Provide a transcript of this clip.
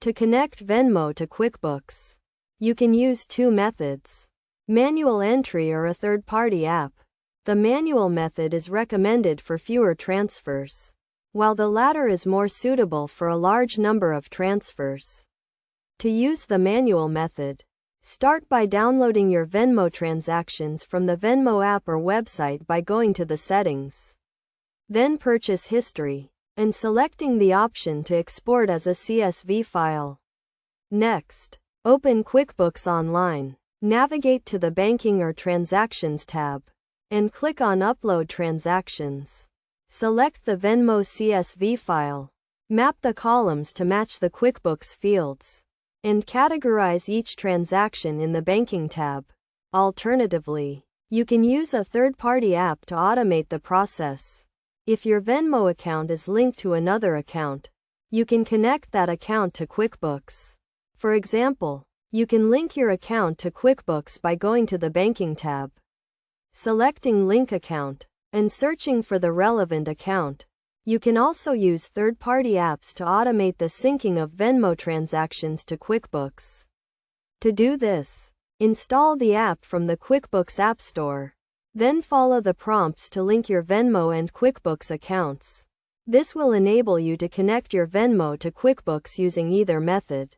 To connect Venmo to QuickBooks, you can use two methods: manual entry or a third-party app. The manual method is recommended for fewer transfers, while the latter is more suitable for a large number of transfers. To use the manual method, start by downloading your Venmo transactions from the Venmo app or website by going to the settings. Then purchase history and selecting the option to export as a CSV file. Next, open QuickBooks Online. Navigate to the Banking or Transactions tab and click on Upload Transactions. Select the Venmo CSV file. Map the columns to match the QuickBooks fields, and categorize each transaction in the Banking tab. Alternatively, you can use a third-party app to automate the process. If your Venmo account is linked to another account, you can connect that account to QuickBooks. For example, you can link your account to QuickBooks by going to the Banking tab, selecting Link Account, and searching for the relevant account. You can also use third-party apps to automate the syncing of Venmo transactions to QuickBooks. To do this, install the app from the QuickBooks App Store. Then follow the prompts to link your Venmo and QuickBooks accounts. This will enable you to connect your Venmo to QuickBooks using either method.